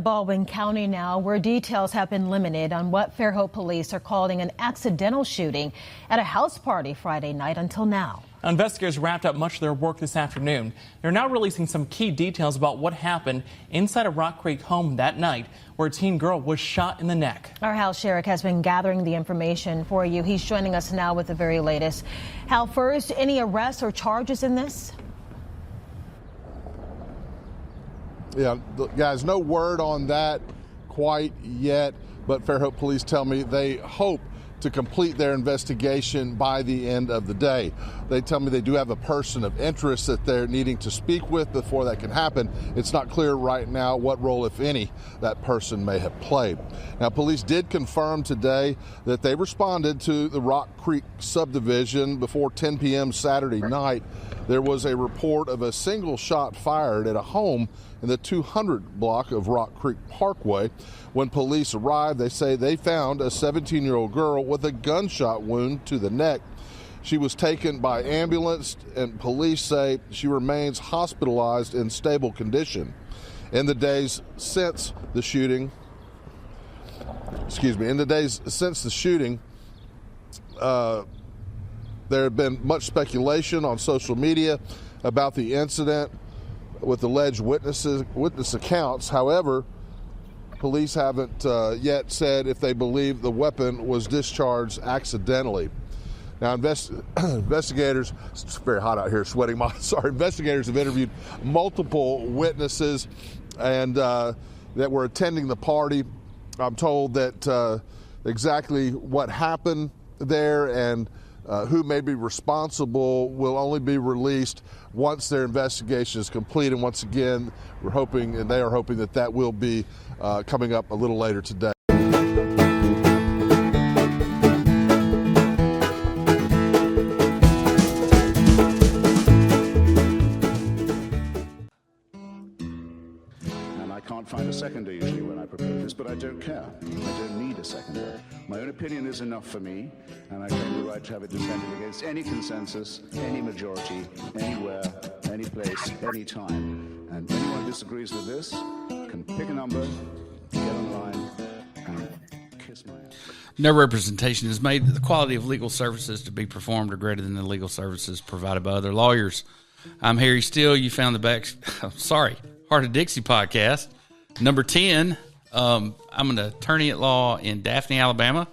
Baldwin County now, where details have been limited on what Fairhope police are calling an accidental shooting at a house party Friday night until now. Investigators wrapped up much of their work this afternoon. They're now releasing some key details about what happened inside a Rock Creek home that night where a teen girl was shot in the neck. Our Hal Sherrick has been gathering the information for you. He's joining us now with the very latest. Hal, first, any arrests or charges in this? Yeah, guys, no word on that quite yet, but Fairhope police tell me they hope to complete their investigation by the end of the day. They tell me they do have a person of interest that they're needing to speak with before that can happen. It's not clear right now what role, if any, that person may have played. Now, police did confirm today that they responded to the Rock Creek subdivision before 10 p.m. Saturday night. There was a report of a single shot fired at a home in the 200 block of Rock Creek Parkway. When police arrived, they say they found a 17-year-old girl with a gunshot wound to the neck. She was taken by ambulance, and police say she remains hospitalized in stable condition. In the days since the shooting, there had been much speculation on social media about the incident with alleged witness accounts. However, police haven't yet said if they believe the weapon was discharged accidentally. Now, investigators, it's very hot out here, sweating. Investigators have interviewed multiple witnesses and that were attending the party. I'm told that exactly what happened there and who may be responsible will only be released once their investigation is complete. And once again, we're hoping, and they are hoping, that that will be coming up a little later today. Find a seconder usually when I propose this, but I don't care. I don't need a seconder. My own opinion is enough for me, and I claim the right to have it defended against any consensus, any majority, anywhere, any place, any time. And anyone who disagrees with this can pick a number, get online, and kiss my ass. No representation is made that the quality of legal services to be performed are greater than the legal services provided by other lawyers. I'm Harry Steele. You found the Heart of Dixie podcast. Number 10, I'm an attorney at law in Daphne, Alabama,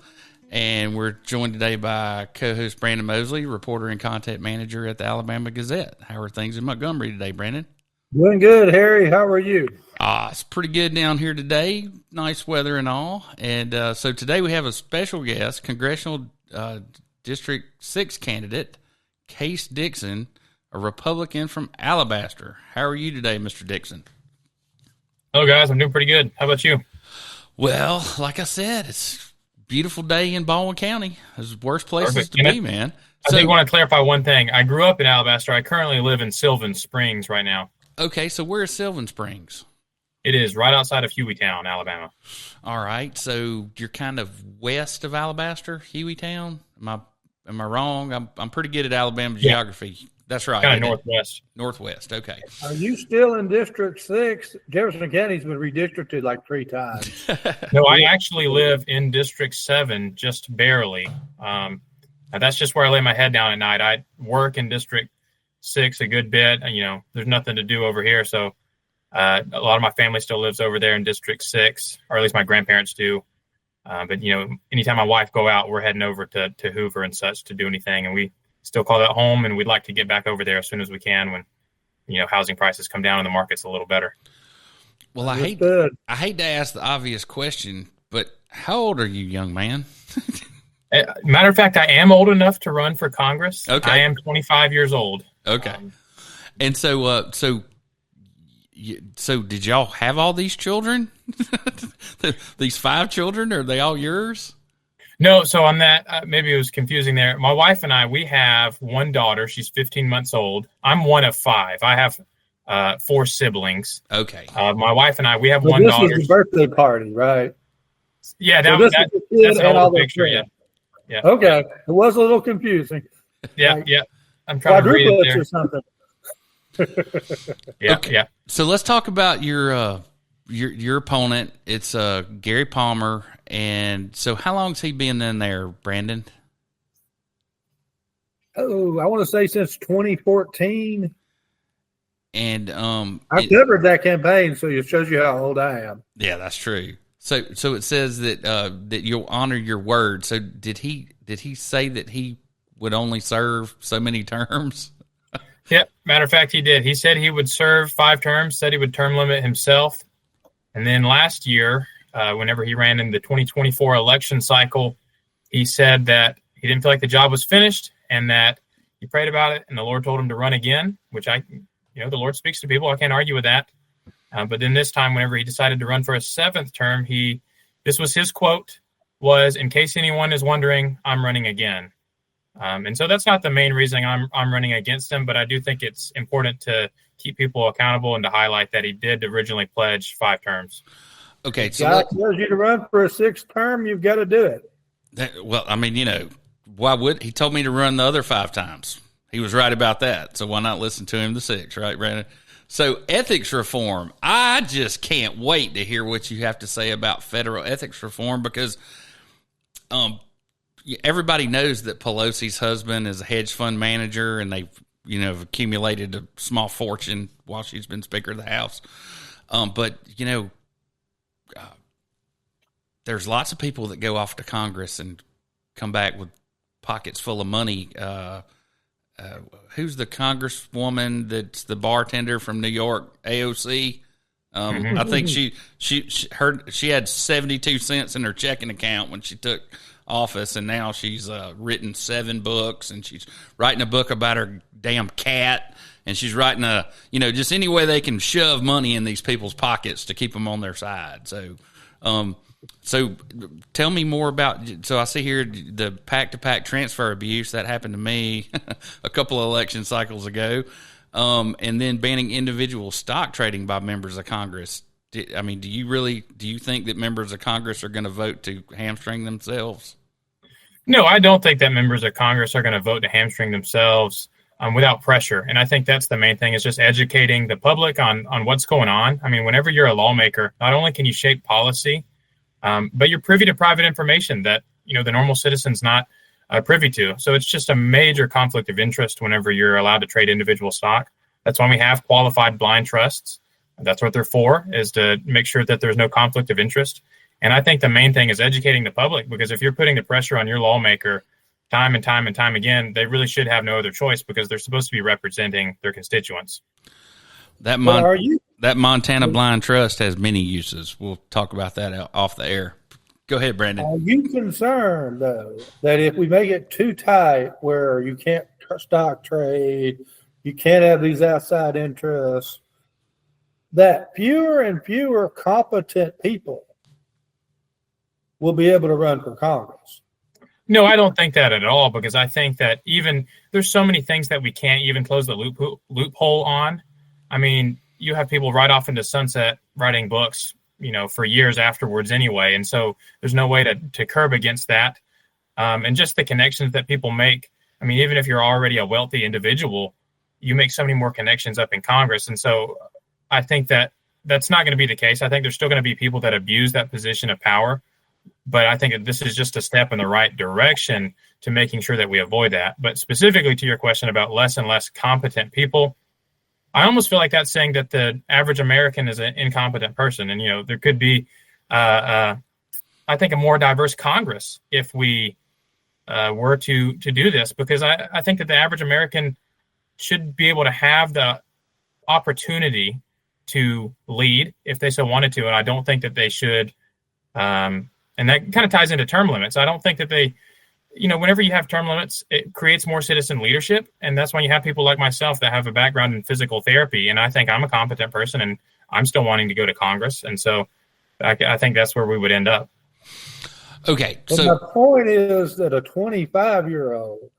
and we're joined today by co-host Brandon Mosley, reporter and content manager at the Alabama Gazette. How are things in Montgomery today, Brandon? Doing good, Harry. How are you? It's pretty good down here today. Nice weather and all. And so today we have a special guest, Congressional District 6 candidate, Cole Dixon, a Republican from Alabaster. How are you today, Mr. Dixon? Hello, guys. I'm doing pretty good. How about you? Well, like I said, it's a beautiful day in Baldwin County. There's worse places to be, man. I think I want to clarify one thing. I grew up in Alabaster. I currently live in Sylvan Springs right now. Okay, so where is Sylvan Springs? It is right outside of Hueytown, Alabama. All right, so you're kind of west of Alabaster, Hueytown. Am I wrong? I'm pretty good at Alabama geography. That's right. Kind of northwest. Northwest, okay. Are you still in District 6? Jefferson County's been redistricted like 3 times. No, I actually live in District 7, just barely. That's just where I lay my head down at night. I work in District 6 a good bit. There's nothing to do over here, so a lot of my family still lives over there in District 6, or at least my grandparents do. But anytime my wife go out, we're heading over to Hoover and such to do anything, and we still call that home, and we'd like to get back over there as soon as we can when, housing prices come down and the market's a little better. Well, I hate to ask the obvious question, but how old are you, young man? Matter of fact, I am old enough to run for Congress. Okay. I am 25 years old. Okay. And so did y'all have all these children? These 5 children, are they all yours? No, so on that, maybe it was confusing there. My wife and I, we have one daughter. She's 15 months old. I'm one of 5. I have 4 siblings. Okay. My wife and I, we have one daughter. This is the birthday party, right? Yeah, that's an older picture, yeah. Okay. It was a little confusing. Yeah, I'm trying to read it there. Or something. Yeah, okay. Yeah. So let's talk about your your opponent, it's Gary Palmer, and so how long's he been in there, Brandon? Oh, I want to say since 2014. And I covered that campaign, so it shows you how old I am. Yeah, that's true. So it says that that you'll honor your word. So did he say that he would only serve so many terms? Yep. Matter of fact, he did. He said he would serve 5 terms, said he would term limit himself. And then last year, whenever he ran in the 2024 election cycle, he said that he didn't feel like the job was finished and that he prayed about it and the Lord told him to run again, which the Lord speaks to people. I can't argue with that. But then this time, whenever he decided to run for a 7th term, this was his quote, was, "In case anyone is wondering, I'm running again." And so that's not the main reason I'm running against him, but I do think it's important to keep people accountable and to highlight that he did originally pledge 5 terms. Okay, so God tells you to run for a 6th term, you've got to do it. Why would he told me to run the other 5 times? He was right about that. So why not listen to him the 6th, right, Brandon? So ethics reform, I just can't wait to hear what you have to say about federal ethics reform because everybody knows that Pelosi's husband is a hedge fund manager and they've accumulated a small fortune while she's been Speaker of the House. But there's lots of people that go off to Congress and come back with pockets full of money. Who's the congresswoman that's the bartender from New York, AOC? I think she had 72 cents in her checking account when she took office, and now she's written 7 books, and she's writing a book about her damn cat, and she's writing just any way they can shove money in these people's pockets to keep them on their side. So tell me more about, so I see here the PAC-to-PAC transfer abuse that happened to me a couple of election cycles ago, and then banning individual stock trading by members of Congress. Do you think that members of Congress are going to vote to hamstring themselves? No, I don't think that members of Congress are going to vote to hamstring themselves without pressure. And I think that's the main thing, is just educating the public on what's going on. I mean, whenever you're a lawmaker, not only can you shape policy, but you're privy to private information that, the normal citizen's not privy to. So it's just a major conflict of interest whenever you're allowed to trade individual stock. That's why we have qualified blind trusts. That's what they're for, is to make sure that there's no conflict of interest. And I think the main thing is educating the public, because if you're putting the pressure on your lawmaker time and time and time again, they really should have no other choice, because they're supposed to be representing their constituents. That Montana Blind Trust has many uses. We'll talk about that off the air. Go ahead, Brandon. Are you concerned, though, that if we make it too tight where you can't stock trade, you can't have these outside interests, that fewer and fewer competent people will be able to run for Congress? No, I don't think that at all, because I think that even there's so many things that we can't even close the loophole on. I mean, you have people right off into sunset writing books, for years afterwards anyway. And so there's no way to curb against that. And just the connections that people make. I mean, even if you're already a wealthy individual, you make so many more connections up in Congress. And so I think that that's not going to be the case. I think there's still going to be people that abuse that position of power. But I think that this is just a step in the right direction to making sure that we avoid that. But specifically to your question about less and less competent people, I almost feel like that's saying that the average American is an incompetent person. And, there could be, I think, a more diverse Congress if we were to do this, because I think that the average American should be able to have the opportunity to lead if they so wanted to. And I don't think that they should. And that kind of ties into term limits. I don't think that they, whenever you have term limits, it creates more citizen leadership. And that's when you have people like myself that have a background in physical therapy. And I think I'm a competent person and I'm still wanting to go to Congress. And so I think that's where we would end up. Okay. But so my point is that a 25-year-old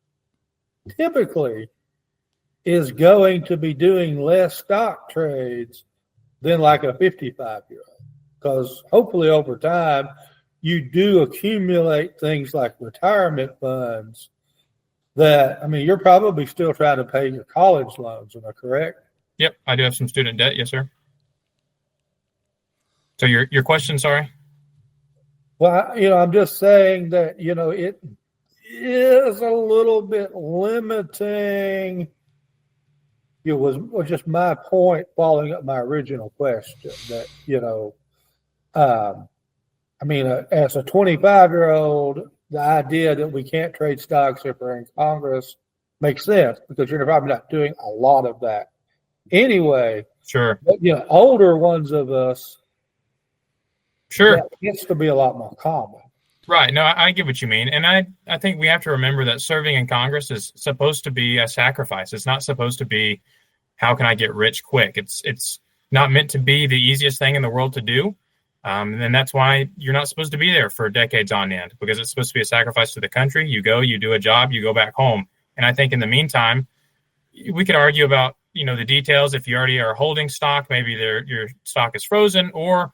typically is going to be doing less stock trades than like a 55-year-old, because hopefully over time, you do accumulate things like retirement funds that, you're probably still trying to pay your college loans. Am I correct? Yep. I do have some student debt. Yes, sir. So your question, sorry? Well, I'm just saying that, it is a little bit limiting. It was just my point following up my original question that, as a 25-year-old, the idea that we can't trade stocks if we're in Congress makes sense because you're probably not doing a lot of that anyway. Sure. But, older ones of us, sure, that gets to be a lot more common. Right. No, I get what you mean. And I think we have to remember that serving in Congress is supposed to be a sacrifice. It's not supposed to be, how can I get rich quick? It's not meant to be the easiest thing in the world to do. And that's why you're not supposed to be there for decades on end, because it's supposed to be a sacrifice to the country. You go, you do a job, you go back home. And I think in the meantime, we could argue about, the details. If you already are holding stock, maybe your stock is frozen, or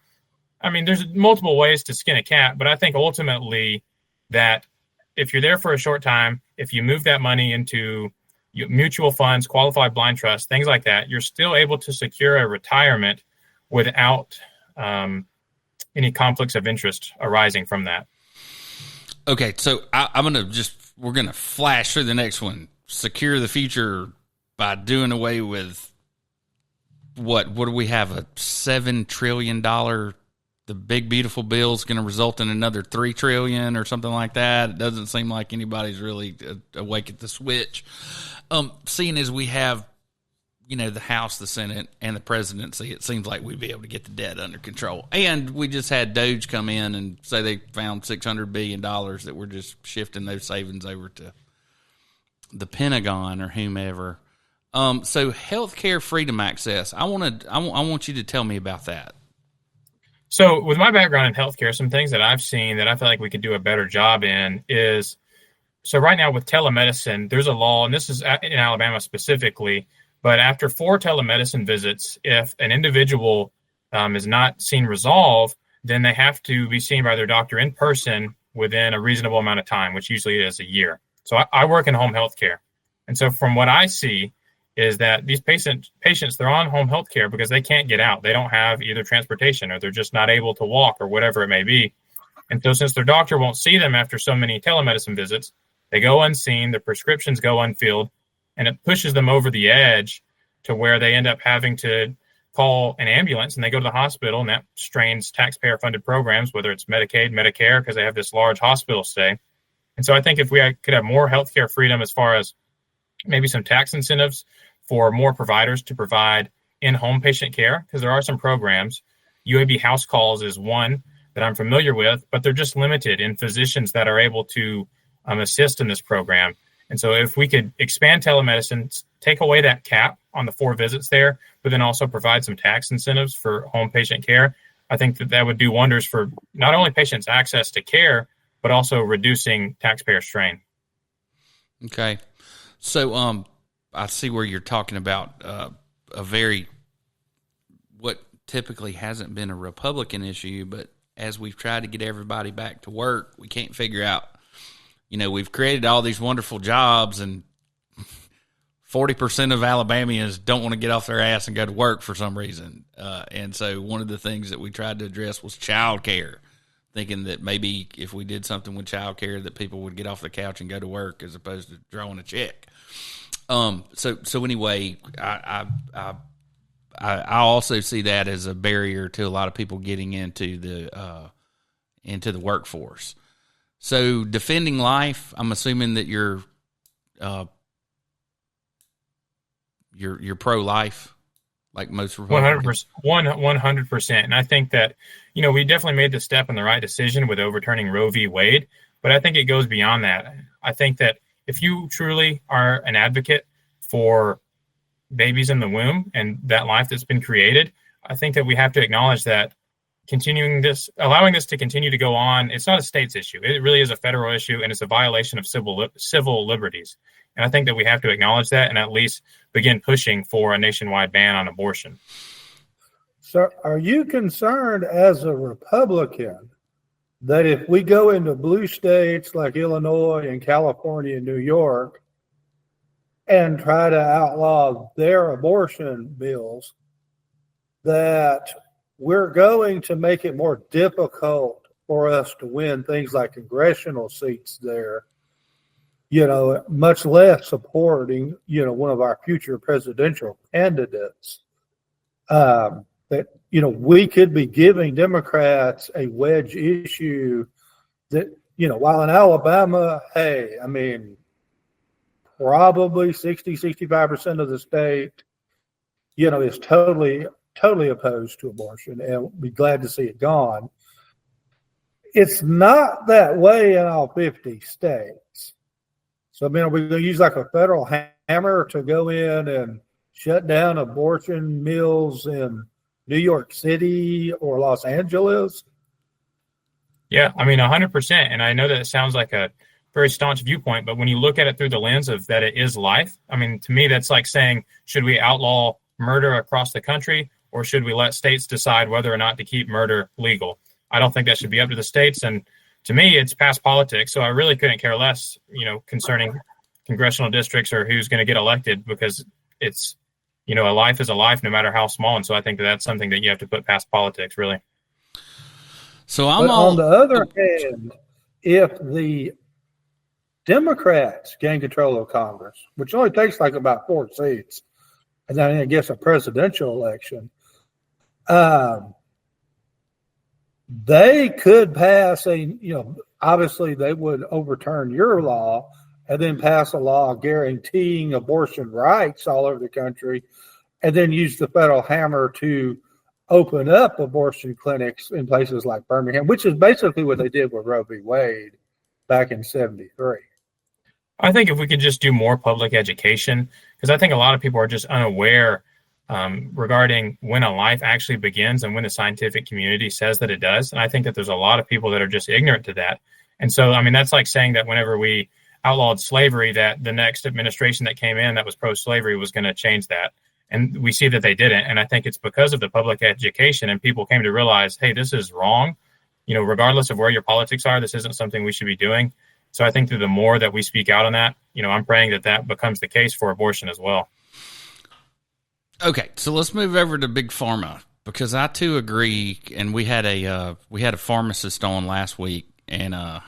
there's multiple ways to skin a cat, but I think ultimately that if you're there for a short time, if you move that money into mutual funds, qualified blind trust, things like that, you're still able to secure a retirement without any conflicts of interest arising from that. Okay, so we're going to flash through the next one. Secure the future by doing away with what do we have, a $7 trillion the big beautiful bill is going to result in another $3 trillion or something like that. It doesn't seem like anybody's really awake at the switch. Seeing as we have, the House, the Senate, and the presidency, it seems like we'd be able to get the debt under control. And we just had Doge come in and say they found $600 billion that we're just shifting those savings over to the Pentagon or whomever. So healthcare freedom access. I want you to tell me about that. So with my background in healthcare, some things that I've seen that I feel like we could do a better job in is, so right now with telemedicine, there's a law, and this is in Alabama specifically, but after 4 telemedicine visits, if an individual is not seen resolve, then they have to be seen by their doctor in person within a reasonable amount of time, which usually is a year. So I work in home healthcare. And so from what I see, is that these patients, they're on home health care because they can't get out. They don't have either transportation or they're just not able to walk or whatever it may be. And so since their doctor won't see them after so many telemedicine visits, they go unseen, their prescriptions go unfilled, and it pushes them over the edge to where they end up having to call an ambulance and they go to the hospital, and that strains taxpayer-funded programs, whether it's Medicaid, Medicare, because they have this large hospital stay. And so I think if we could have more healthcare freedom as far as maybe some tax incentives for more providers to provide in-home patient care, because there are some programs. UAB house calls is one that I'm familiar with, but they're just limited in physicians that are able to assist in this program. And so if we could expand telemedicine, take away that cap on the 4 visits there, but then also provide some tax incentives for home patient care, I think that would do wonders for not only patients' access to care, but also reducing taxpayer strain. Okay. So I see where you're talking about what typically hasn't been a Republican issue, but as we've tried to get everybody back to work, we can't figure out, we've created all these wonderful jobs and 40% of Alabamians don't want to get off their ass and go to work for some reason. And so one of the things that we tried to address was child care, thinking that maybe if we did something with child care that people would get off the couch and go to work as opposed to drawing a check. So anyway, I also see that as a barrier to a lot of people getting into the workforce. So defending life, I'm assuming that you're pro-life, like most Republicans. 100%. And I think that, we definitely made the step in the right decision with overturning Roe v. Wade, but I think it goes beyond that. I think that if you truly are an advocate for babies in the womb and that life that's been created, I think that we have to acknowledge that allowing this to continue to go on, it's not a state's issue. It really is a federal issue, and it's a violation of civil liberties. And I think that we have to acknowledge that and at least begin pushing for a nationwide ban on abortion. So are you concerned as a Republican that if we go into blue states like Illinois and California and New York and try to outlaw their abortion bills, that we're going to make it more difficult for us to win things like congressional seats there, much less supporting, one of our future presidential candidates. That, we could be giving Democrats a wedge issue that, while in Alabama, probably 65% of the state, is totally opposed to abortion and be glad to see it gone. It's not that way in all 50 states. So, are we going to use like a federal hammer to go in and shut down abortion mills in New York City or Los Angeles? Yeah, 100%. And I know that it sounds like a very staunch viewpoint, but when you look at it through the lens of that it is life, to me, that's like saying, should we outlaw murder across the country, or should we let states decide whether or not to keep murder legal? I don't think that should be up to the states. And to me, it's past politics. So I really couldn't care less, concerning congressional districts or who's going to get elected, because it's, a life is a life no matter how small. And so I think that that's something that you have to put past politics, really. So on the other hand, if the Democrats gain control of Congress, which only takes like about 4 seats, and then I guess a presidential election, they could pass obviously they would overturn your law and then pass a law guaranteeing abortion rights all over the country, and then use the federal hammer to open up abortion clinics in places like Birmingham, which is basically what they did with Roe v. Wade back in 73. I think if we could just do more public education, because I think a lot of people are just unaware regarding when a life actually begins and when the scientific community says that it does. And I think that there's a lot of people that are just ignorant to that. And so, that's like saying that whenever we outlawed slavery, that the next administration that came in that was pro-slavery was going to change that. And we see that they didn't. And I think it's because of the public education, and people came to realize, hey, this is wrong. Regardless of where your politics are, this isn't something we should be doing. So I think that the more that we speak out on that, I'm praying that becomes the case for abortion as well. Okay, so let's move over to Big Pharma, because I too agree. And we had a pharmacist on last week, and I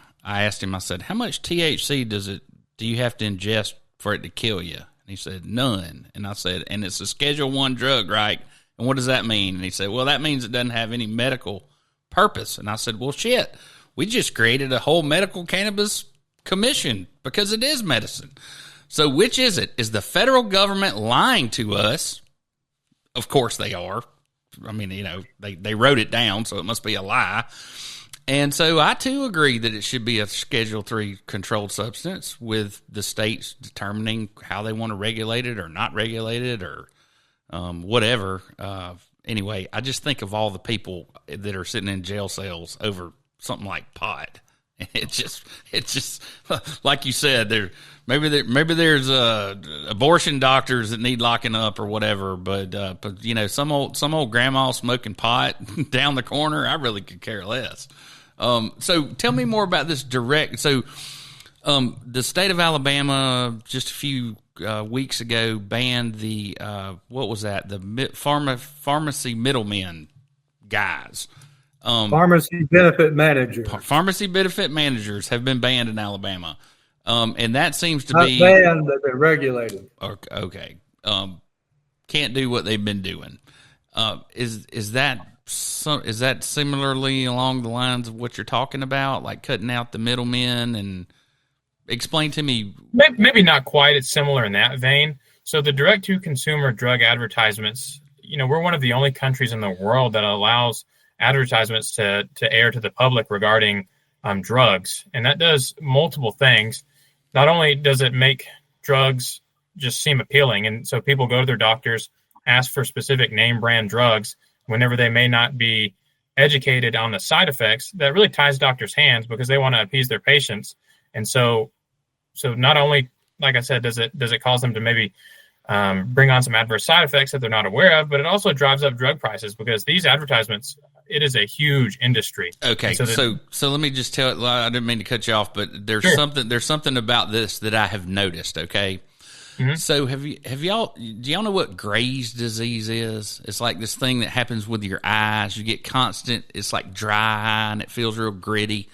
asked him, I said, how much THC do you have to ingest for it to kill you? And he said, none. And I said, and it's a Schedule I drug, right? And what does that mean? And he said, well, that means it doesn't have any medical purpose. And I said, well, shit, we just created a whole medical cannabis commission because it is medicine. So which is it? Is the federal government lying to us? Of course they are. They wrote it down, so it must be a lie. And so I too agree that it should be a Schedule III controlled substance, with the states determining how they want to regulate it or not regulate it or whatever. Anyway, I just think of all the people that are sitting in jail cells over something like pot. It's just like you said, maybe there's abortion doctors that need locking up or whatever, but some old grandma smoking pot down the corner, I really could care less. So tell me more about this direct. So the state of Alabama just a few weeks ago banned the what was that? The pharmacy middlemen guys. Pharmacy benefit managers. Pharmacy benefit managers have been banned in Alabama, and that seems to be banned, but they're regulated. Okay, can't do what they've been doing. Is that similarly along the lines of what you're talking about, like cutting out the middlemen? And explain to me. Maybe not quite. It's similar in that vein. So the direct-to-consumer drug advertisements, we're one of the only countries in the world that allows advertisements to air to the public regarding drugs. And that does multiple things. Not only does it make drugs just seem appealing, and so people go to their doctors, ask for specific name brand drugs whenever they may not be educated on the side effects. That really ties doctors' hands because they want to appease their patients. And so not only, like I said, does it cause them to maybe bring on some adverse side effects that they're not aware of, but it also drives up drug prices because these advertisements, it is a huge industry. Okay, so let me just tell. I didn't mean to cut you off, but there's Sure. something about this that I have noticed. Okay, Mm-hmm. So do y'all know what Graves' disease is? It's like this thing that happens with your eyes. You get constant, it's like dry and it feels real gritty.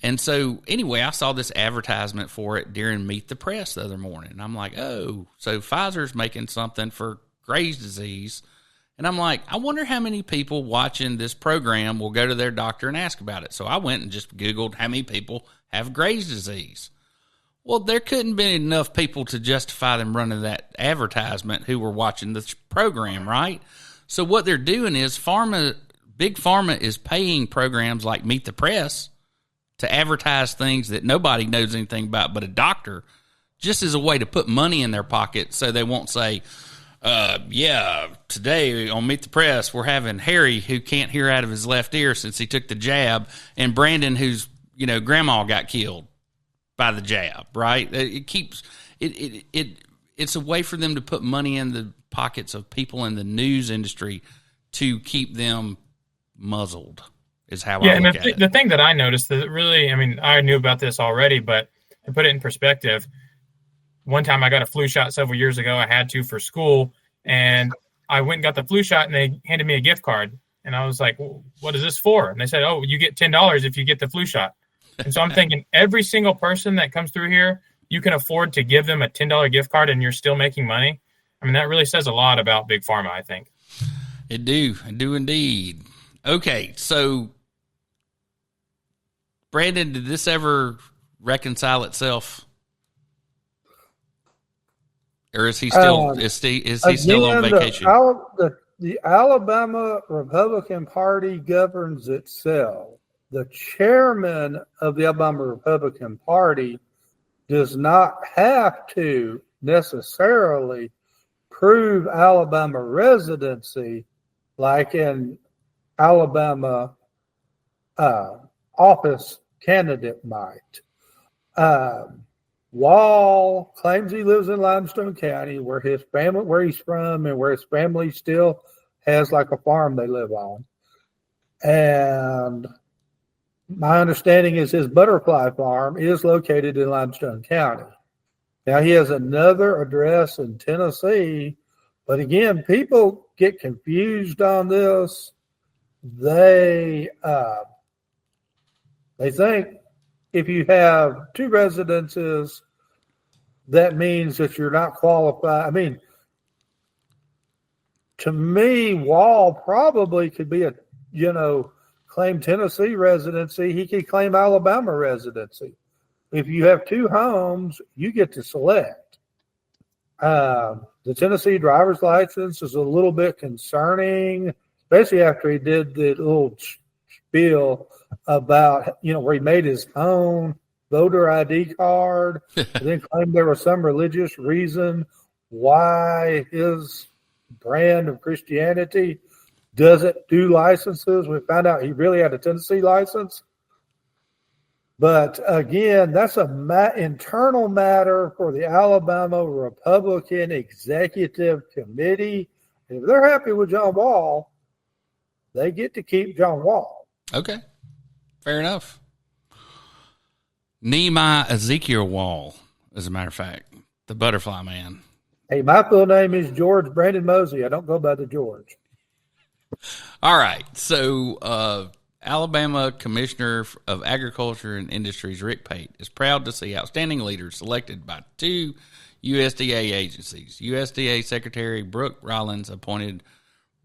And so anyway, I saw this advertisement for it during Meet the Press the other morning. And I'm like, oh, so Pfizer's making something for Graves' disease. And I'm like, I wonder how many people watching this program will go to their doctor and ask about it. So I went and just Googled how many people have Graves' disease. Well, there couldn't be enough people to justify them running that advertisement who were watching this program, right? So what they're doing is Big Pharma is paying programs like Meet the Press to advertise things that nobody knows anything about but a doctor, just as a way to put money in their pocket so they won't say, today on Meet the Press, we're having Harry, who can't hear out of his left ear since he took the jab, and Brandon, whose grandma got killed by the jab, right? It's a way for them to put money in the pockets of people in the news industry to keep them muzzled, is how I look at it. The thing that I noticed that really, I knew about this already, but to put it in perspective, one time I got a flu shot several years ago. I had to for school, and I went and got the flu shot, and they handed me a gift card. And I was like, well, what is this for? And they said, oh, you get $10 if you get the flu shot. And so I'm thinking every single person that comes through here, you can afford to give them a $10 gift card and you're still making money. That really says a lot about Big Pharma, I think. It do indeed. Okay, so Brandon, did this ever reconcile itself? Or is he still still on vacation? The Alabama Republican Party governs itself. The chairman of the Alabama Republican Party does not have to necessarily prove Alabama residency like an Alabama office candidate might. Wall claims he lives in Limestone County, where he's from, and where his family still has like a farm they live on. And my understanding is his butterfly farm is located in Limestone County. Now, he has another address in Tennessee, but again, people get confused on this. They think if you have two residences, that means that you're not qualified. To me, Wall probably could be claim Tennessee residency. He could claim Alabama residency. If you have two homes, you get to select. The Tennessee driver's license is a little bit concerning, especially after he did the little spiel about, where he made his own voter ID card, and then claimed there was some religious reason why his brand of Christianity doesn't do licenses. We found out he really had a Tennessee license. But again, that's a internal matter for the Alabama Republican Executive Committee. If they're happy with John Wall, they get to keep John Wall. Okay, fair enough. Nehemiah Ezekiel Wall, as a matter of fact, the butterfly man. Hey, my full name is George Brandon Mosey. I don't go by the George. All right, so Alabama Commissioner of Agriculture and Industries Rick Pate is proud to see outstanding leaders selected by two USDA agencies. USDA Secretary Brooke Rollins appointed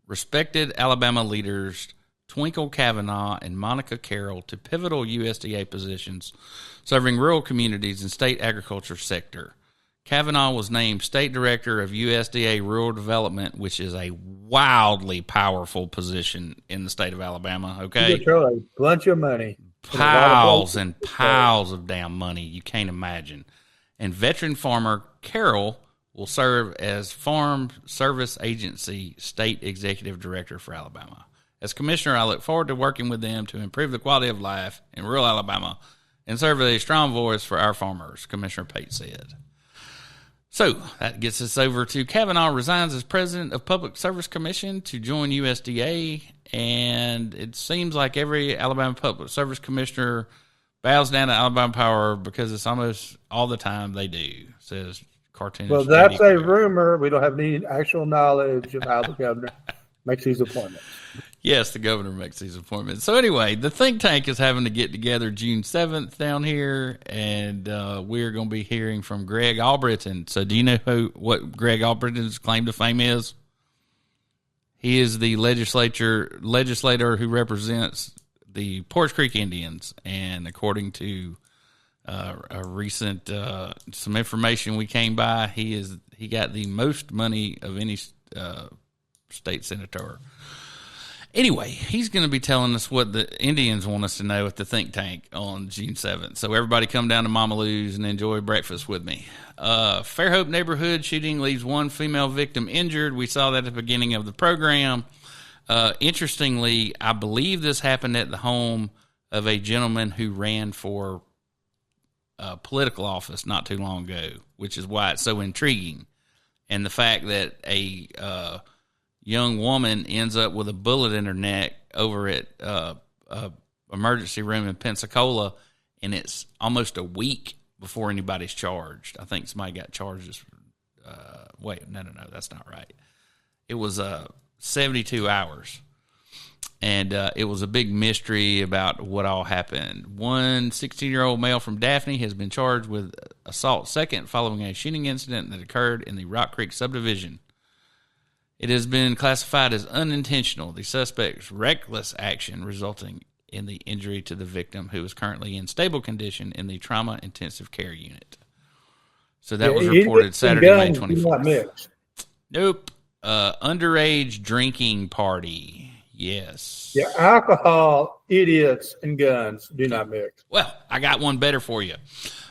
respected Alabama leaders Twinkle Kavanaugh and Monica Carroll to pivotal USDA positions serving rural communities and state agriculture sector. Kavanaugh was named State Director of USDA Rural Development, which is a wildly powerful position in the state of Alabama, okay? You control a bunch of money. Piles and piles of damn money. You can't imagine. And veteran farmer Carroll will serve as Farm Service Agency State Executive Director for Alabama. As Commissioner, I look forward to working with them to improve the quality of life in rural Alabama and serve as a strong voice for our farmers, Commissioner Pate said. So that gets us over to Kavanaugh resigns as president of Public Service Commission to join USDA, and it seems like every Alabama Public Service Commissioner bows down to Alabama Power because it's almost all the time they do, says cartoonish. Well, that's a video. rumor. We don't have any actual knowledge of how the governor makes these appointments. Yes, the governor makes these appointments. So anyway, the think tank is having to get together June 7th down here, and we're going to be hearing from Greg Albritton. So do you know what Greg Albritton's claim to fame is? He is the legislator who represents the Porch Creek Indians, and according to a recent some information we came by, he got the most money of any state senator. Anyway, he's going to be telling us what the Indians want us to know at the think tank on June 7th. So everybody come down to Mama Lou's and enjoy breakfast with me. Fairhope neighborhood shooting leaves one female victim injured. We saw that at the beginning of the program. Interestingly, I believe this happened at the home of a gentleman who ran for political office not too long ago, which is why it's so intriguing. And the fact that a young woman ends up with a bullet in her neck over at a emergency room in Pensacola, and it's almost a week before anybody's charged. I think somebody got charged. No, that's not right. It was 72 hours, and it was a big mystery about what all happened. One 16-year-old male from Daphne has been charged with assault second following a shooting incident that occurred in the Rock Creek subdivision. It has been classified as unintentional. The suspect's reckless action resulting in the injury to the victim, who is currently in stable condition in the trauma intensive care unit. So that was reported Saturday, May 24th. Nope. Underage drinking party. Yes. Yeah, alcohol, idiots, and guns do not mix. Well, I got one better for you.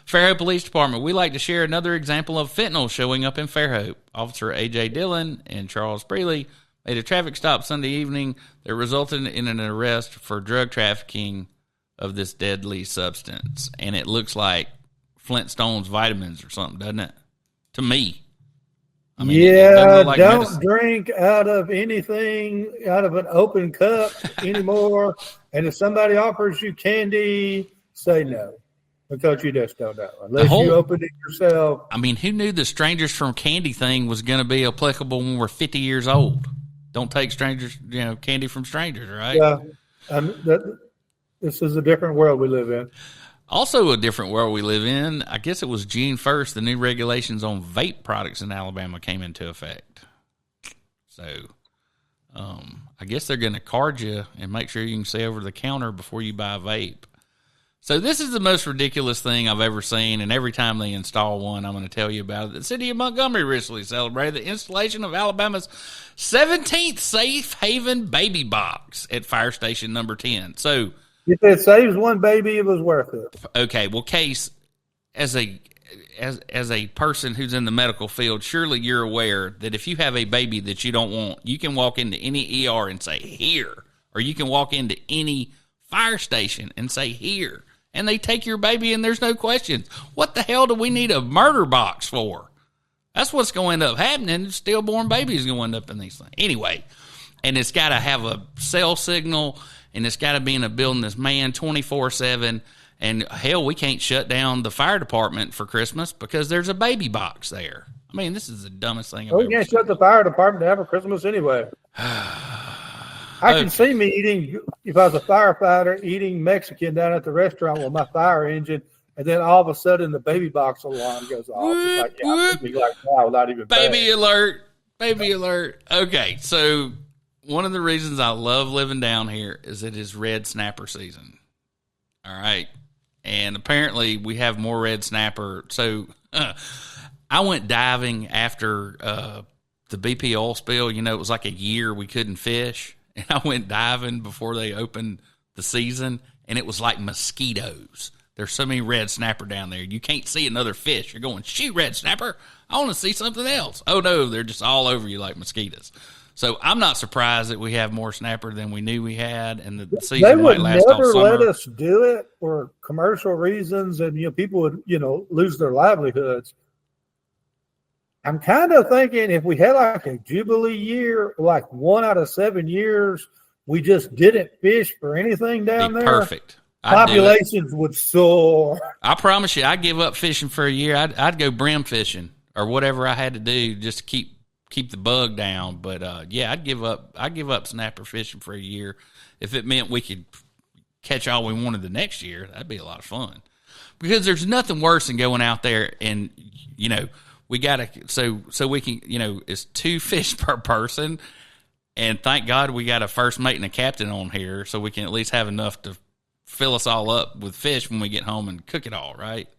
Fairhope Police Department, we like to share another example of fentanyl showing up in Fairhope. Officer A.J. Dillon and Charles Preeley made a traffic stop Sunday evening that resulted in an arrest for drug trafficking of this deadly substance. And it looks like Flintstones vitamins or something, doesn't it? To me. I mean, yeah, don't medicine. Drink out of anything, out of an open cup anymore. And if somebody offers you candy, say no. Because you just don't know. Unless you open it yourself. I mean, who knew the strangers from candy thing was going to be applicable when we're 50 years old? Don't take strangers, candy from strangers, right? Yeah. This is a different world we live in. Also a different world we live in. I guess it was June 1st, the new regulations on vape products in Alabama came into effect. So, I guess they're going to card you and make sure you can see over the counter before you buy a vape. So this is the most ridiculous thing I've ever seen, and every time they install one, I'm going to tell you about it. The city of Montgomery recently celebrated the installation of Alabama's 17th safe haven baby box at Fire Station number 10. So if it saves one baby, it was worth it. Okay, well, Case, as a person who's in the medical field, surely you're aware that if you have a baby that you don't want, you can walk into any ER and say, here. Or you can walk into any fire station and say, here. And they take your baby and there's no questions. What the hell do we need a murder box for? That's what's going to end up happening. Stillborn babies going to end up in these things. Anyway, and it's got to have a cell signal, and it's got to be in a building that's manned 24/7. And hell, we can't shut down the fire department for Christmas because there's a baby box there. I mean, this is the dumbest thing I've ever seen. We can't shut the fire department down for Christmas anyway. I can see me eating, if I was a firefighter, eating Mexican down at the restaurant with my fire engine, and then all of a sudden the baby box alarm goes off. It's like, yeah, I'd be like, wow, not even baby alert, baby alert. Okay, so one of the reasons I love living down here is it is red snapper season. All right, and apparently we have more red snapper. So I went diving after the BP oil spill. It was like a year we couldn't fish. And I went diving before they opened the season, and it was like mosquitoes. There's so many red snapper down there. You can't see another fish. You're going, shoot, red snapper. I want to see something else. Oh, no, they're just all over you like mosquitoes. So I'm not surprised that we have more snapper than we knew we had, and the season might last all summer. They would never let us do it for commercial reasons, and people would lose their livelihoods. I'm kind of thinking if we had like a Jubilee year, like 1 out of 7 years, we just didn't fish for anything down there. Perfect. Populations would soar. I promise you, I'd give up fishing for a year. I'd go brim fishing or whatever I had to do just to keep the bug down. But yeah, I'd give up snapper fishing for a year if it meant we could catch all we wanted the next year. That'd be a lot of fun, because there's nothing worse than going out there and, you know, we gotta so we can, you know, it's 2 fish per person, and thank God we got a first mate and a captain on here, so we can at least have enough to fill us all up with fish when we get home and cook it all, right?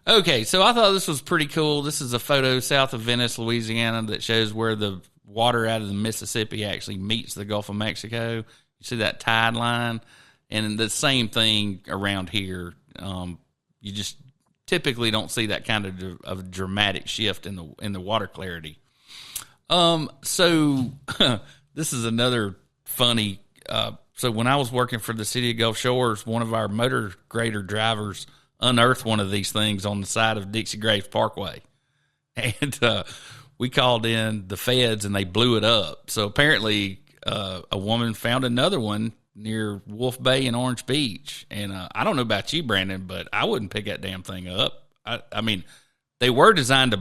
Okay, so I thought this was pretty cool. This is a photo south of Venice, Louisiana, that shows where the water out of the Mississippi actually meets the Gulf of Mexico. You see that tide line? And the same thing around here. You just typically don't see that kind of dramatic shift in the water clarity. So this is another funny. So when I was working for the city of Gulf Shores, one of our motor grader drivers unearthed one of these things on the side of Dixie Graves Parkway, and we called in the feds and they blew it up. So apparently, a woman found another one near Wolf Bay in Orange Beach. And I don't know about you, Brandon, but I wouldn't pick that damn thing up. I mean, they were designed to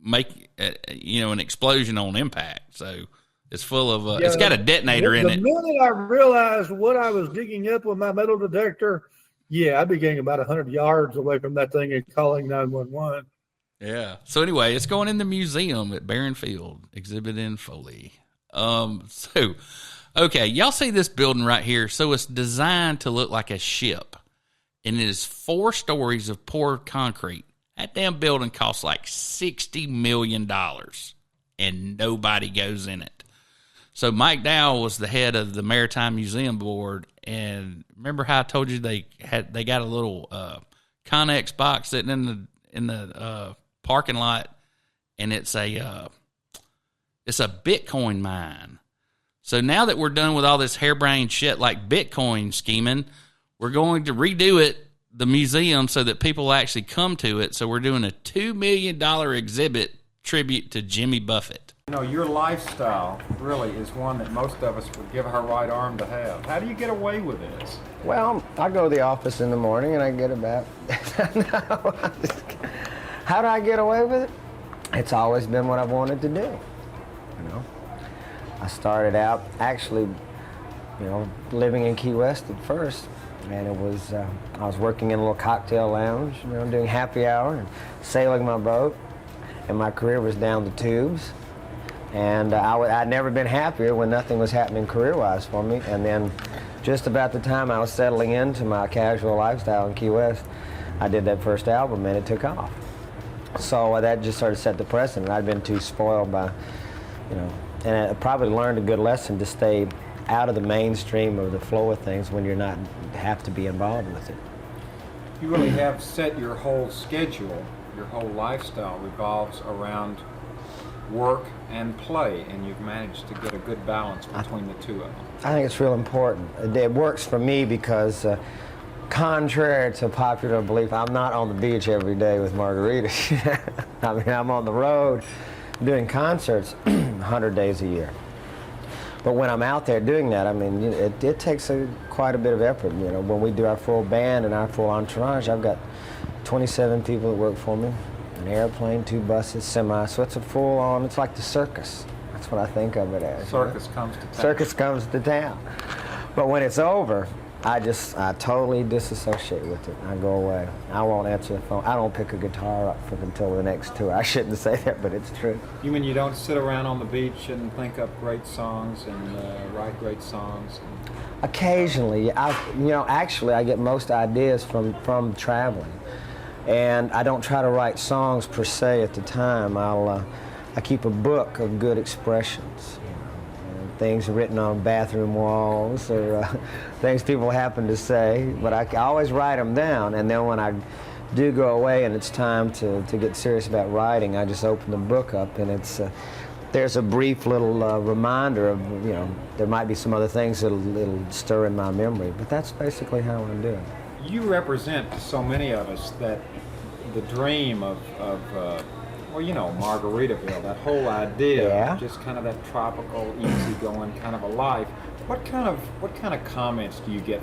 make, an explosion on impact. So it's full of, it's got a detonator in it. The minute I realized what I was digging up with my metal detector, I'd be getting about 100 yards away from that thing and calling 911. Yeah. So anyway, it's going in the museum at Barron Field, exhibit in Foley. Okay, y'all see this building right here? So it's designed to look like a ship, and it is 4 stories of poured concrete. That damn building costs like $60 million, and nobody goes in it. So Mike Dowell was the head of the Maritime Museum Board, and remember how I told you they got a little Connex box sitting in the parking lot, and it's a Bitcoin mine. So now that we're done with all this harebrained shit like Bitcoin scheming, we're going to redo the museum, so that people actually come to it. So we're doing a $2 million exhibit tribute to Jimmy Buffett. You know, your lifestyle really is one that most of us would give our right arm to have. How do you get away with this? Well, I go to the office in the morning and I get about... How do I get away with it? It's always been what I've wanted to do, you know. I started out actually, living in Key West at first, and it was, I was working in a little cocktail lounge, doing happy hour and sailing my boat, and my career was down the tubes, and I'd never been happier when nothing was happening career-wise for me, and then just about the time I was settling into my casual lifestyle in Key West, I did that first album, and it took off. So that just sort of set the precedent. I'd been too spoiled by, and I probably learned a good lesson to stay out of the mainstream of the flow of things when you're not have to be involved with it. You really have set your whole schedule, your whole lifestyle revolves around work and play, and you've managed to get a good balance between the two of them. I think it's real important. It works for me because contrary to popular belief, I'm not on the beach every day with margaritas. I mean, I'm on the road doing concerts 100 days a year. But when I'm out there doing that, I mean, it takes quite a bit of effort. When we do our full band and our full entourage, I've got 27 people that work for me, an airplane, 2 buses, semi, so it's a full-on, it's like the circus. That's what I think of it as. Circus comes to town. Circus comes to town. But when it's over, I totally disassociate with it. I go away. I won't answer the phone. I don't pick a guitar up until the next tour. I shouldn't say that, but it's true. You mean you don't sit around on the beach and think up great songs and write great songs? Occasionally. Actually, I get most ideas from traveling. And I don't try to write songs per se at the time. I keep a book of good expressions. Things written on bathroom walls or things people happen to say, but I always write them down, and then when I do go away and it's time to get serious about writing, I just open the book up, and there's a brief little reminder of, there might be some other things that'll stir in my memory, but that's basically how I do it. You represent to so many of us that the dream of Margaritaville, that whole idea, just kind of that tropical, easygoing kind of a life. What kind of comments do you get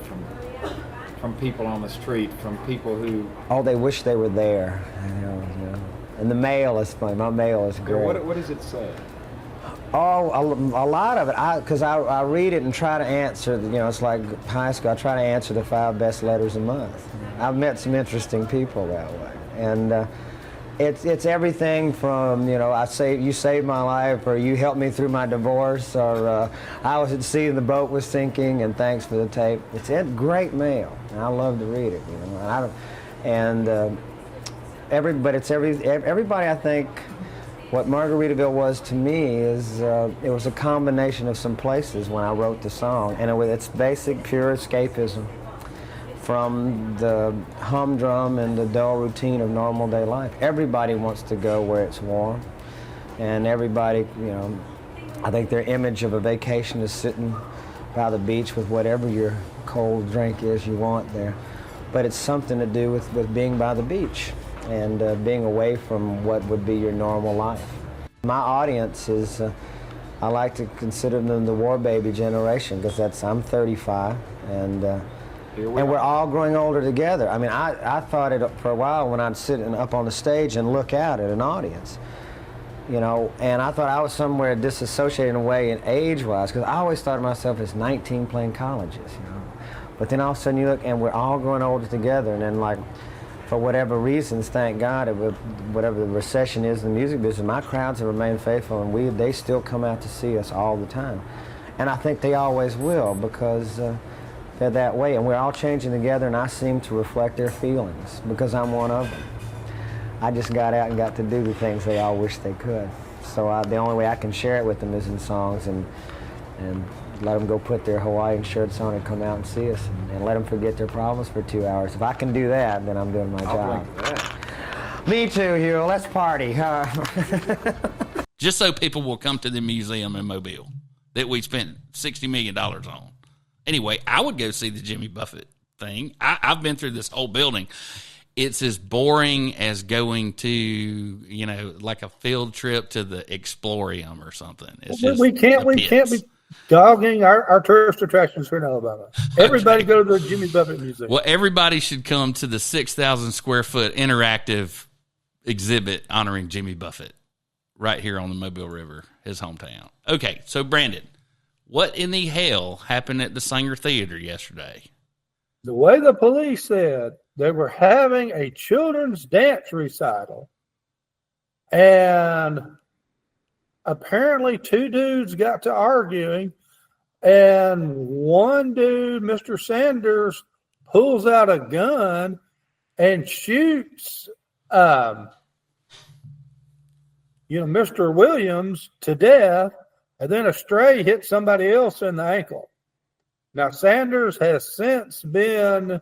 from people on the street, from people who? Oh, they wish they were there. And the mail is funny. My mail is great. What does it say? Oh, a lot of it. Because I read it and try to answer. You know, it's like high school. I try to answer the 5 best letters a month. I've met some interesting people that way, and it's everything from, you know, you saved my life, or you helped me through my divorce, or I was at sea and the boat was sinking, and thanks for the tape. It's great mail, and I love to read it. You know, everybody. I think what Margaritaville was to me is it was a combination of some places when I wrote the song, and it's basic, pure escapism from the humdrum and the dull routine of normal day life. Everybody wants to go where it's warm, and everybody, you know, I think their image of a vacation is sitting by the beach with whatever your cold drink is you want there. But it's something to do with being by the beach and being away from what would be your normal life. My audience is, I like to consider them the war baby generation, because I'm 35, and we're all growing older together. I mean, I thought it for a while when I'd sit up on the stage and look out at an audience, you know, and I thought I was somewhere disassociated in a way in age-wise, because I always thought of myself as 19 playing colleges, you know. But then all of a sudden you look, and we're all growing older together, and then, like, for whatever reasons, thank God, whatever the recession is in the music business, my crowds have remained faithful, and they still come out to see us all the time. And I think they always will, because they're that way, and we're all changing together, and I seem to reflect their feelings because I'm one of them. I just got out and got to do the things they all wish they could. So the only way I can share it with them is in songs, and let them go put their Hawaiian shirts on and come out and see us, and let them forget their problems for 2 hours. If I can do that, then I'm doing my job. Me too, Hugh. Let's party. Just so people will come to the museum in Mobile that we spent $60 million on. Anyway, I would go see the Jimmy Buffett thing. I've been through this whole building. It's as boring as going to, you know, like a field trip to the Explorium or something. It's just we can't be dogging our tourist attractions here in Alabama. Everybody go to the Jimmy Buffett Museum. Well, everybody should come to the 6,000 square foot interactive exhibit honoring Jimmy Buffett right here on the Mobile River, his hometown. Okay, so Brandon, what in the hell happened at the Sanger Theater yesterday? The way the police said, they were having a children's dance recital, and apparently 2 dudes got to arguing, and one dude, Mr. Sanders, pulls out a gun and shoots Mr. Williams to death, and then a stray hit somebody else in the ankle. Now, Sanders has since been,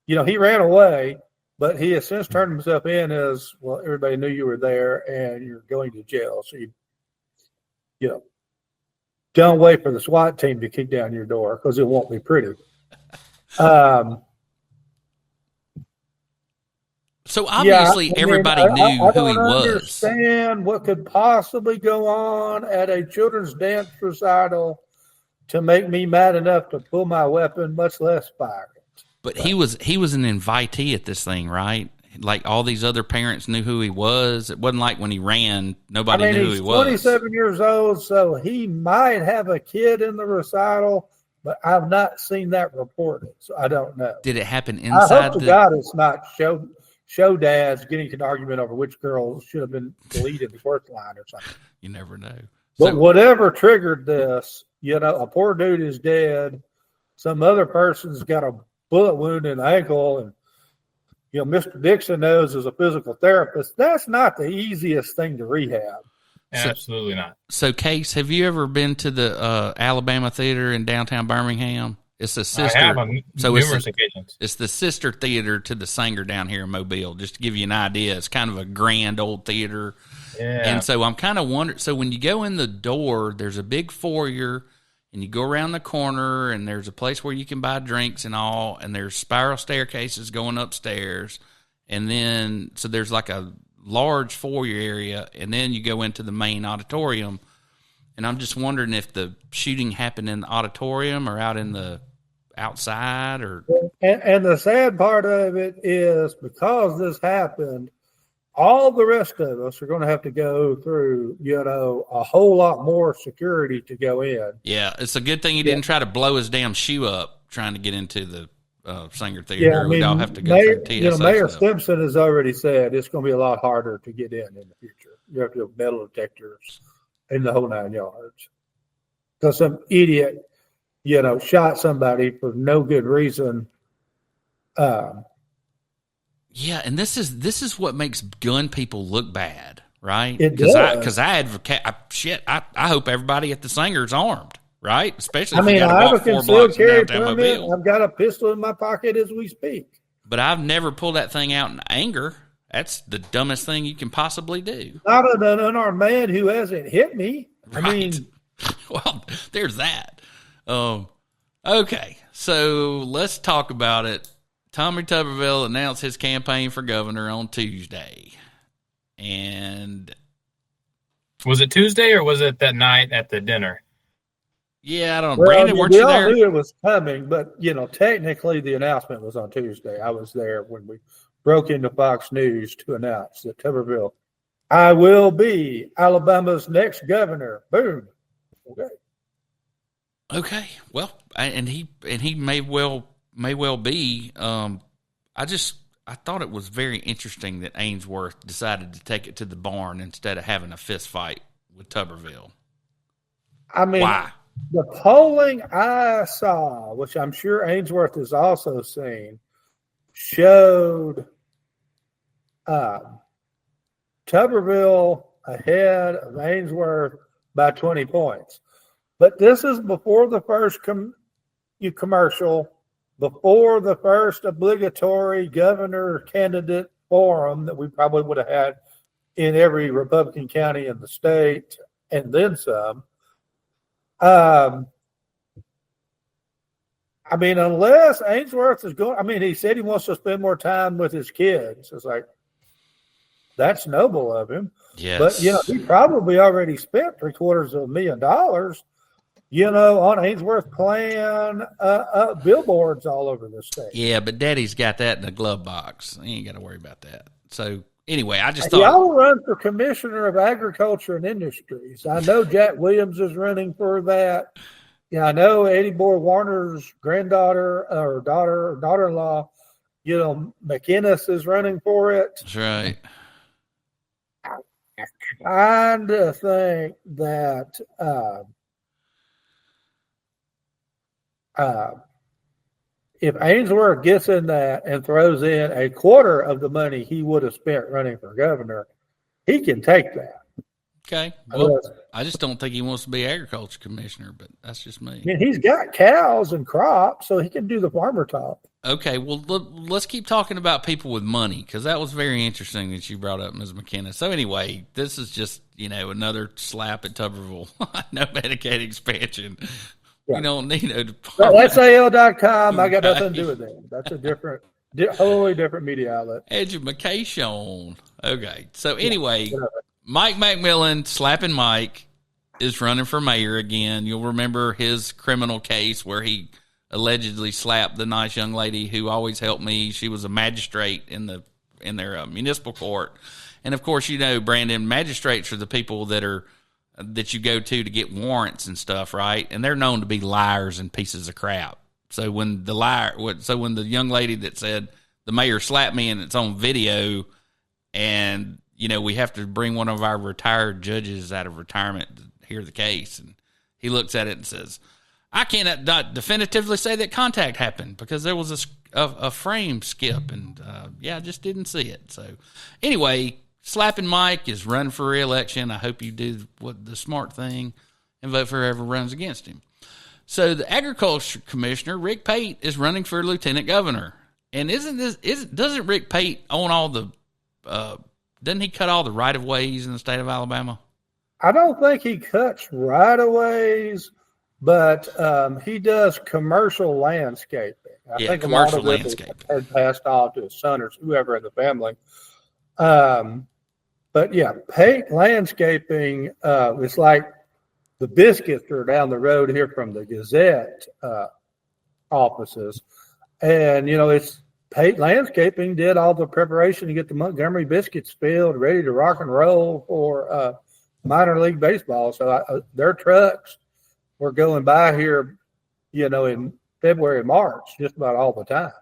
he ran away, but he has since turned himself in as, well, everybody knew you were there and you're going to jail. So, don't wait for the SWAT team to kick down your door, because it won't be pretty. So obviously everybody knew who he was. I don't understand what could possibly go on at a children's dance recital to make me mad enough to pull my weapon, much less fire it. But he was an invitee at this thing, right? Like all these other parents knew who he was. It wasn't like when he ran, nobody knew who he was. He's 27 years old, so he might have a kid in the recital, but I've not seen that reported, so I don't know. Did it happen inside? I hope to God it's not show dads getting into an argument over which girl should have been the lead in the first line or something. You never know. But whatever triggered this, a poor dude is dead. Some other person's got a bullet wound in the ankle, and Mr. Dixon knows as a physical therapist, that's not the easiest thing to rehab. Absolutely not. So, Case, have you ever been to the Alabama Theater in downtown Birmingham? It's a sister. I have on numerous occasions. It's the sister theater to the Sanger down here in Mobile. Just to give you an idea, it's kind of a grand old theater. Yeah. And so I'm kind of wondering. So when you go in the door, there's a big foyer, and you go around the corner, and there's a place where you can buy drinks and all, and there's spiral staircases going upstairs, and then so there's like a large foyer area, and then you go into the main auditorium. And I'm just wondering if the shooting happened in the auditorium or out in the outside, or. And the sad part of it is, because this happened, all the rest of us are going to have to go through, a whole lot more security to go in. Yeah, it's a good thing he didn't try to blow his damn shoe up trying to get into the Singer Theater. Yeah, I mean, we'd all have to go through TSA Mayor stuff. Simpson has already said it's going to be a lot harder to get in the future. You have to have metal detectors in the whole 9 yards. Because some idiot, shot somebody for no good reason. Yeah, and this is what makes gun people look bad, right? It does. Because I advocate. I hope everybody at the Singer's armed, right? Especially if I you got have to a walk 4 concealed blocks in carry downtown permit. Mobile. I've got a pistol in my pocket as we speak. But I've never pulled that thing out in anger. That's the dumbest thing you can possibly do. Not an unarmed man who hasn't hit me. Right. I mean, well, there's that. Okay, so let's talk about it. Tommy Tubberville announced his campaign for governor on Tuesday. And was it Tuesday or was it that night at the dinner? Yeah, I don't know. Brandon, weren't you there? We all knew it was coming, but, technically the announcement was on Tuesday. I was there when we broke into Fox News to announce that Tubberville, I will be Alabama's next governor. Boom. Okay. Well, and he may well be. I thought it was very interesting that Ainsworth decided to take it to the barn instead of having a fist fight with Tubberville. I mean, why? The polling I saw, which I'm sure Ainsworth has also seen, showed Tubberville ahead of Ainsworth by 20 points. But this is before the first commercial, before the first obligatory governor candidate forum that we probably would have had in every Republican county in the state, and then some. Unless Ainsworth is going, he said he wants to spend more time with his kids. It's like, that's noble of him. Yes. But, he probably already spent $750,000, on Ainsworth plan billboards all over the state. Yeah, but Daddy's got that in the glove box. He ain't got to worry about that. So, anyway, I just thought. Y'all run for Commissioner of Agriculture and Industries. I know Jack Williams is running for that. Yeah, I know Eddie Boy Warner's granddaughter or daughter-in-law, McInnes is running for it. That's right. I kind of think that if Ainsworth gets in that and throws in a quarter of the money he would have spent running for governor, he can take that. Okay. Well, I just don't think he wants to be agriculture commissioner, but that's just me. He's got cows and crops, so he can do the farmer talk. Okay. Well, let's keep talking about people with money, because that was very interesting that you brought up, Ms. McKenna. So anyway, this is just, another slap at Tubberville. No Medicaid expansion. Yeah. You don't need no Well, that's AL.com. I got nothing to do with that. That's a different, wholly different media outlet. Education. Okay. So anyway, Mike McMillan, slapping Mike, is running for mayor again. You'll remember his criminal case where he allegedly slapped the nice young lady who always helped me. She was a magistrate in their municipal court. And of course, Brandon, magistrates are the people that you go to get warrants and stuff, right? And they're known to be liars and pieces of crap. So when the young lady that said the mayor slapped me and it's on video, and we have to bring one of our retired judges out of retirement to hear the case, and he looks at it and says, I cannot definitively say that contact happened because there was a frame skip, and I just didn't see it. So anyway, slapping Mike is running for re-election. I hope you do the smart thing and vote for whoever runs against him. So the agriculture commissioner, Rick Pate, is running for lieutenant governor. And doesn't Rick Pate own all the doesn't he cut all the right-of-ways in the state of Alabama? I don't think he cuts right-of-ways, but he does commercial landscaping. I think commercial a lot of landscaping had passed off to his son or whoever in the family. But yeah, Pate Landscaping is like the Biscuits are down the road here from the Gazette offices. And, Pate Landscaping did all the preparation to get the Montgomery Biscuits field ready to rock and roll for minor league baseball. So their trucks were going by here, in February, March, just about all the time.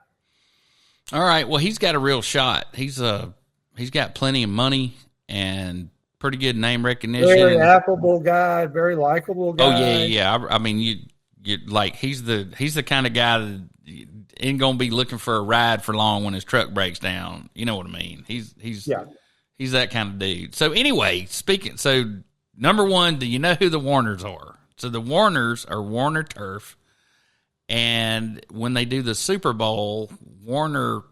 All right. Well, he's got a real shot. He's got plenty of money and pretty good name recognition. Very affable guy, very likable guy. Oh yeah. I mean, you like he's the kind of guy that ain't gonna be looking for a ride for long when his truck breaks down. You know what I mean? He's that kind of dude. So anyway, so number one, do you know who the Warners are? So the Warners are Warner Turf, and when they do the Super Bowl, Warner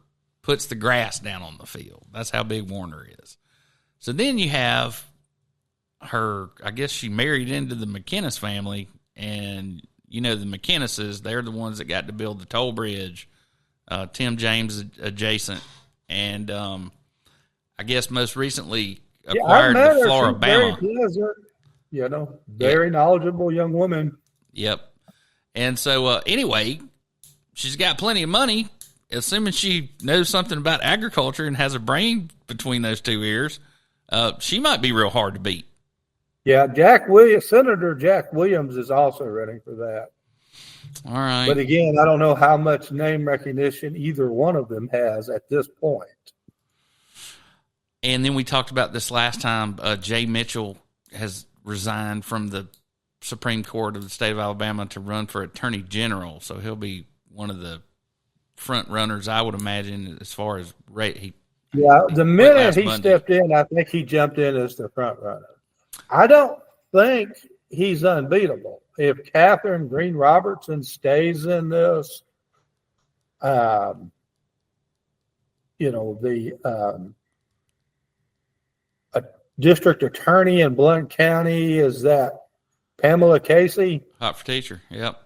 puts the grass down on the field. That's how big Warner is. So then you have her, I guess she married into the McInnes family, and the McInneses, they're the ones that got to build the toll bridge, Tim James adjacent, and I guess most recently acquired the Floribama. Very pleasant, very knowledgeable young woman. Yep. And so anyway, she's got plenty of money, assuming she knows something about agriculture and has a brain between those two ears. She might be real hard to beat. Yeah, Senator Jack Williams is also running for that. All right. But again, I don't know how much name recognition either one of them has at this point. And then we talked about this last time. Jay Mitchell has resigned from the Supreme Court of the state of Alabama to run for Attorney General. So he'll be one of the front runners, I would imagine, as far as rate. The minute he stepped in, I think he jumped in as the front runner. I don't think he's unbeatable. If Catherine Green Robertson stays in this, the district attorney in Blount County is that Pamela Casey. Hot for teacher. Yep.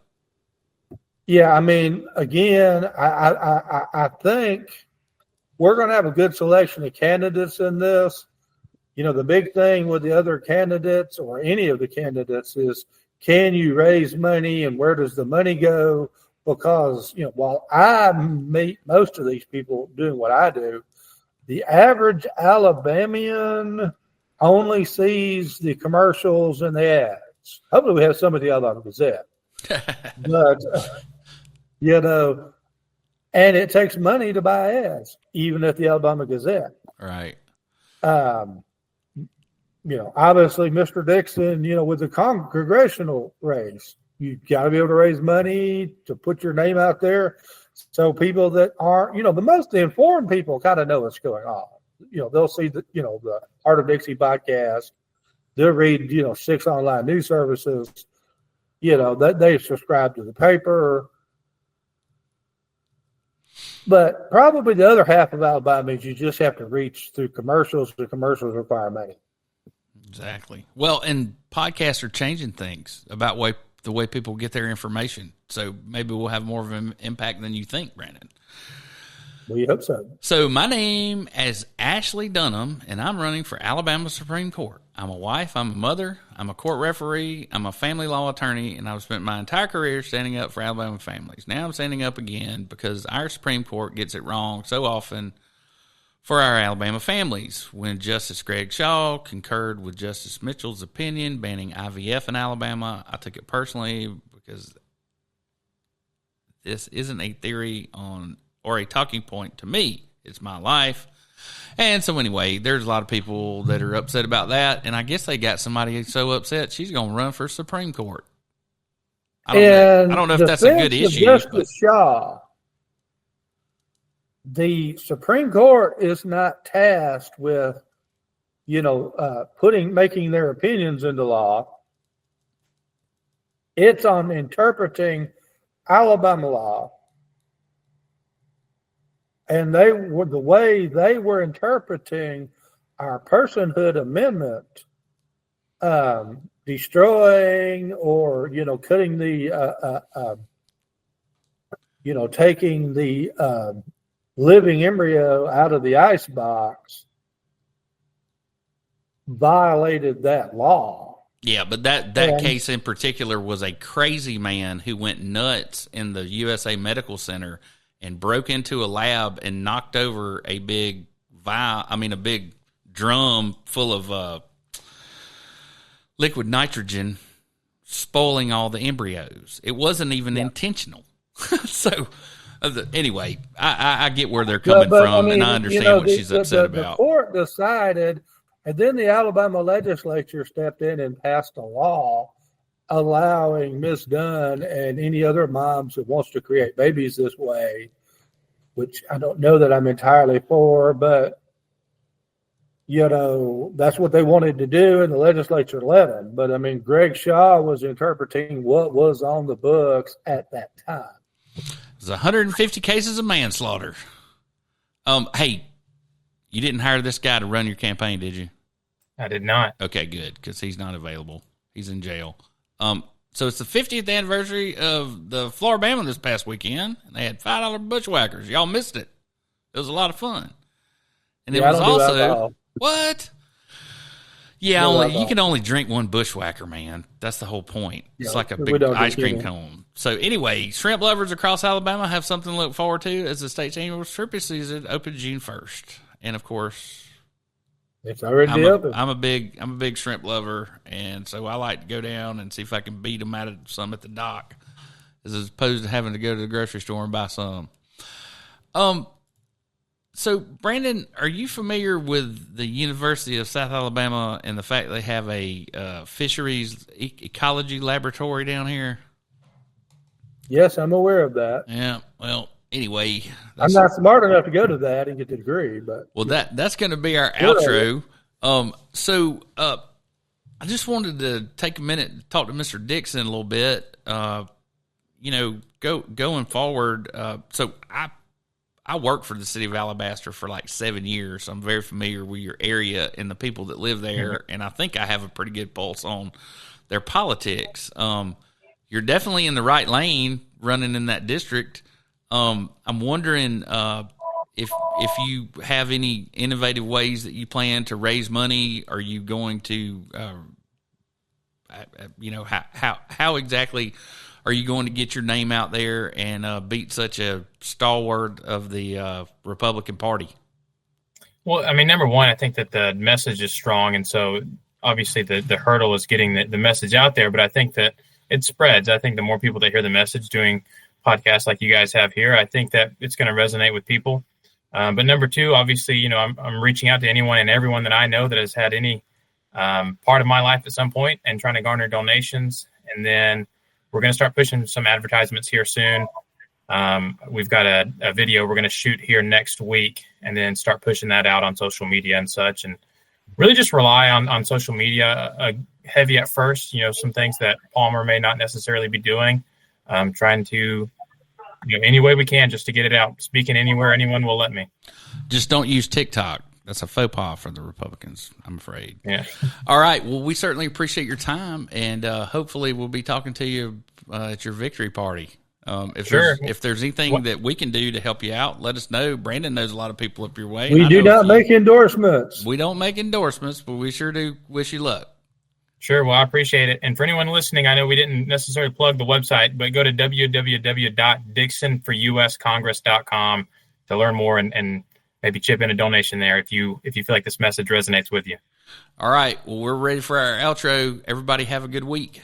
Yeah, I mean, again, I think we're going to have a good selection of candidates in this. The big thing with the other candidates or any of the candidates is, can you raise money and where does the money go? Because, while I meet most of these people doing what I do, the average Alabamian only sees the commercials and the ads. Hopefully we have some of the Alabama Gazette. But, and it takes money to buy ads, even at the Alabama Gazette. Right. Obviously Mr. Dixon, with the Congressional race, you got to be able to raise money to put your name out there. So people that aren't, the most informed people kind of know what's going on. They'll see the Heart of Dixie podcast. They'll read, 6 online news services. They subscribe to the paper. But probably the other half of Alabama is you just have to reach through commercials. The commercials require money. Exactly. Well, and podcasts are changing things about the way people get their information. So maybe we'll have more of an impact than you think, Brandon. We hope so. So my name is Ashley Dunham, and I'm running for Alabama Supreme Court. I'm a wife. I'm a mother. I'm a court referee. I'm a family law attorney, and I've spent my entire career standing up for Alabama families. Now I'm standing up again because our Supreme Court gets it wrong so often for our Alabama families. When Justice Greg Shaw concurred with Justice Mitchell's opinion banning IVF in Alabama, I took it personally because this isn't a theory or a talking point to me. It's my life. And so anyway, there's a lot of people that are upset about that, and I guess they got somebody so upset she's going to run for Supreme Court. I don't know if that's a good issue. Justice Shaw, the Supreme Court is not tasked with, making their opinions into law. It's on interpreting Alabama law. And the way they were interpreting our personhood amendment, destroying or, cutting the, taking the living embryo out of the icebox, violated that law. Yeah, but that case in particular was a crazy man who went nuts in the USA Medical Center and broke into a lab and knocked over a big big drum full of liquid nitrogen, spoiling all the embryos. It wasn't even intentional. So, anyway, I get where they're coming from, and I understand what she's upset about. The court decided, and then the Alabama legislature stepped in and passed a law allowing Ms. Dunn and any other moms that wants to create babies this way, which I don't know that I'm entirely for, but that's what they wanted to do, and the legislature let them. But I mean, Greg Shaw was interpreting what was on the books at that time. There's 150 cases of manslaughter. Hey, you didn't hire this guy to run your campaign, did you? I did not. Okay, good, because he's not available. He's in jail. So it's the 50th anniversary of the Floribama this past weekend, and they had $5 bushwhackers. Y'all missed it. It was a lot of fun. And it was also what? Yeah, you can only drink one bushwhacker, man. That's the whole point. It's like a big ice cream cone. So anyway, shrimp lovers across Alabama have something to look forward to as the state's annual shrimp season opens June 1st. And of course, it's already open. I'm a big shrimp lover, and so I like to go down and see if I can beat them out of some at the dock, as opposed to having to go to the grocery store and buy some. So, Brandon, are you familiar with the University of South Alabama and the fact they have a fisheries ecology laboratory down here? Yes, I'm aware of that. Yeah, well, anyway. I'm not smart enough to go to that and get the degree, but. Well, that's going to be our outro. So, I just wanted to take a minute and talk to Mr. Dixon a little bit. Going forward, so I worked for the city of Alabaster for like 7 years. I'm very familiar with your area and the people that live there, and I think I have a pretty good pulse on their politics. You're definitely in the right lane running in that district. I'm wondering if you have any innovative ways that you plan to raise money. Are you going to, how exactly are you going to get your name out there and beat such a stalwart of the Republican Party? Well, I mean, number one, I think that the message is strong. And so obviously the hurdle is getting the message out there, but I think that it spreads. I think the more people that hear the message doing podcasts like you guys have here, I think that it's going to resonate with people. But number two, obviously, I'm reaching out to anyone and everyone that I know that has had any part of my life at some point and trying to garner donations. And then we're going to start pushing some advertisements here soon. We've got a video we're going to shoot here next week and then start pushing that out on social media and such. And really just rely on social media heavy at first, some things that Palmer may not necessarily be doing. Trying to, any way we can just to get it out. Speaking anywhere anyone will let me. Just don't use TikTok. That's a faux pas for the Republicans, I'm afraid. Yeah. All right. Well, we certainly appreciate your time, and hopefully we'll be talking to you at your victory party. If there's anything that we can do to help you out, let us know. Brandon knows a lot of people up your way. We do not make endorsements. We don't make endorsements, but we sure do wish you luck. Sure. Well, I appreciate it. And for anyone listening, I know we didn't necessarily plug the website, but go to www.dixonforuscongress.com to learn more and maybe chip in a donation there if you feel like this message resonates with you. All right. Well, we're ready for our outro. Everybody have a good week.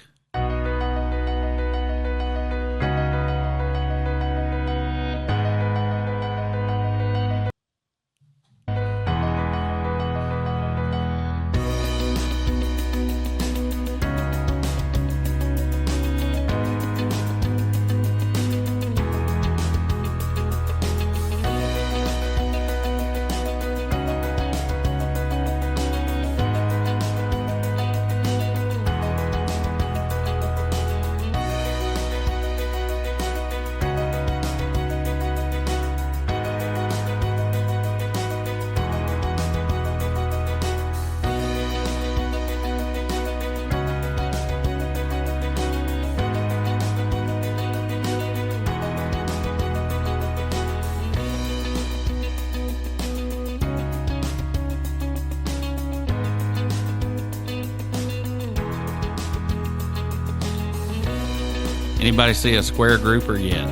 Anybody see a square grouper yet?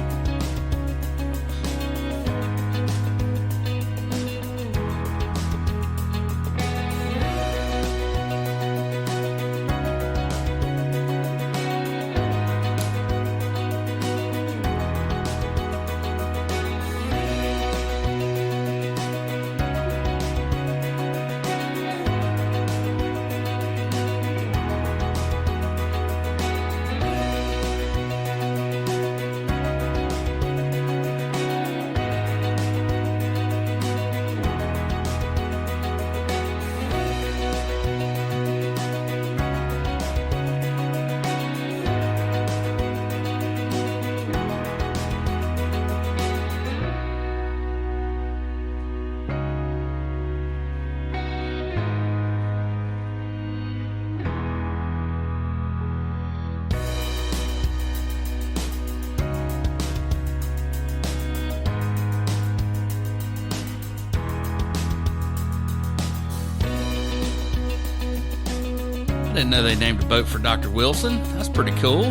didn't know they named a boat for Dr. Wilson. That's pretty cool.